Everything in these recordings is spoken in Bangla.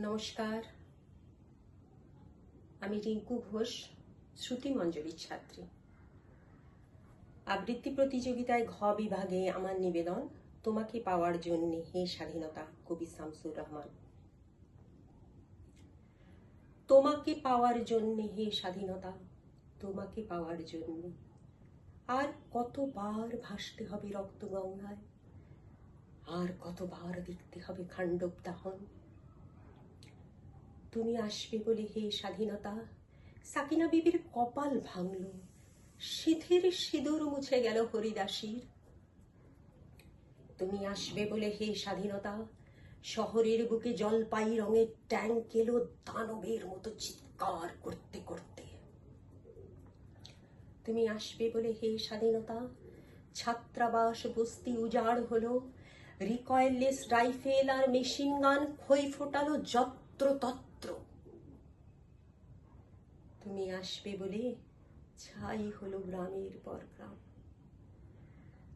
নমস্কার, আমি রিঙ্কু ঘোষ, শ্রুতি মঞ্জরির ছাত্রী। আবৃত্তি প্রতিযোগিতায় ঘ বিভাগে আমার নিবেদন, তোমাকে পাওয়ার জন্য হে স্বাধীনতা, কবি শামসুর রহমান। তোমাকে পাওয়ার জন্য হে স্বাধীনতা, তোমাকে পাওয়ার জন্য আর কতবার ভাসতে হবে রক্ত গঙ্গায়, আর কতবার দেখতে হবে খান্ডব দাহন। তুমি আসবে বলে হে স্বাধীনতা, সাকিনা বিবির কপাল ভাঙল, সিঁথির সিঁদুর মুছে গেল হরিদাসীর। তুমি আসবে বলে হে স্বাধীনতা, শহরের বুকে জলপাই রঙের ট্যাঙ্ক এলো দানবের মতো চিৎকার করতে করতে। তুমি আসবে বলে হে স্বাধীনতা, ছাত্রাবাস বস্তি উজাড় হলো, রিকয়েললেস রাইফেল আর মেশিন গান খই ফোটালো যত্র তত্র। তুমি আসবে বলে ছাই হলো গ্রামের পর গ্রাম।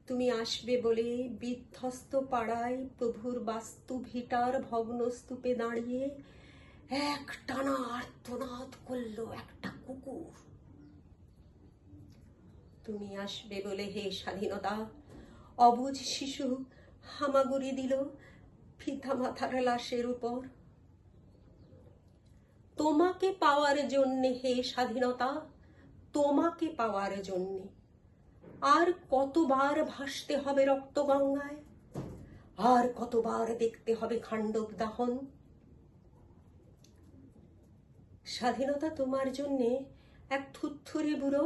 তুমি আসবে বলে বিধ্বস্ত পাড়ায় প্রভুর বাস্তু ভিটার ভগ্ন স্তূপে দাঁড়িয়ে এক টানা আর্তনাদ করলো একটা কুকুর। তুমি আসবে বলে হে স্বাধীনতা, অবুঝ শিশু হামাগুড়ি দিল পিতা মাতার লাশের উপর। তোমাকে পাওয়ার জন্যে হে স্বাধীনতা, তোমাকে পাওয়ার জন্যে আর কতবার ভাসতে হবে রক্ত গঙ্গায়, আর কতবার দেখতে হবে খান্ডব দাহন। স্বাধীনতা তোমার জন্যে এক থুরথুরে বুড়ো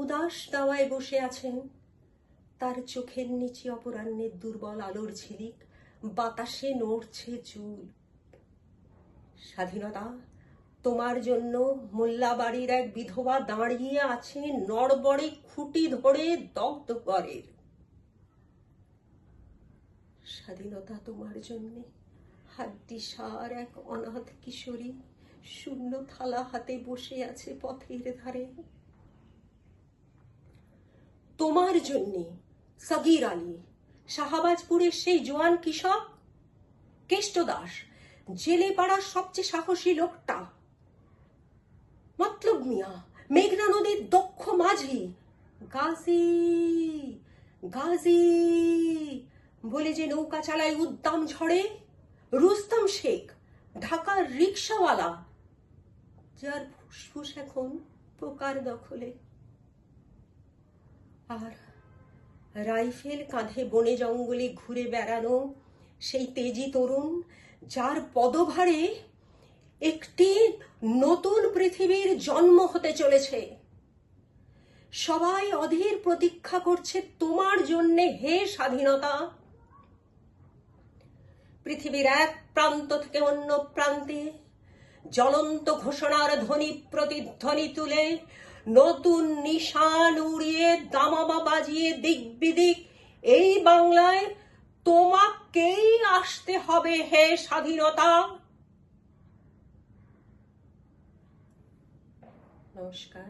উদাস দাওয়ায় বসে আছেন, তার চোখের নিচে অপরাহ্নের দুর্বল আলোর ঝিলিক, বাতাসে নড়ছে চুল। স্বাধীনতা তোমার জন্য মোল্লা বাড়ির এক বিধবা দাঁড়িয়ে আছে নড়বড়ে খুঁটি ধরে দগ্ধ করে। স্বাধীনতা তোমার জন্যে হাড্ডিসার এক অনাথ কিশোরী শূন্য থালা হাতে বসে আছে পথের ধারে। তোমার জন্যে সগীর আলী, শাহবাজপুরের সেই জোয়ান কৃষক, কেষ্ট দাস, জেলে পাড়ার সবচেয়ে সাহসী লোকটা, মতলব মিয়া, মেঘনা নদীর দক্ষ মাঝি, গাজী গাজী বলে যে নৌকা চালায় উদ্দাম ঝড়ে, রুস্তম শেখ, ঢাকার রিক্সাওয়ালা, যার ফুসফুস এখন পোকার দখলে। আর রাইফেল কাঁধে বনে জঙ্গলে ঘুরে বেড়ানো সেই তেজি তরুণ, যার পদভারে একটি নতুন পৃথিবীর জন্ম হতে চলেছে। সবাই অধীর প্রতীক্ষা করছে তোমার জন্যে হে স্বাধীনতা। পৃথিবীর এক প্রান্ত থেকে অন্য প্রান্তে জ্বলন্ত ঘোষণার ধ্বনি প্রতিধ্বনি তুলে নতুন নিশান উড়িয়ে দামামা বাজিয়ে দিক বিদিক এই বাংলায় তোমাকেই আসতে হবে হে স্বাধীনতা। নমস্কার।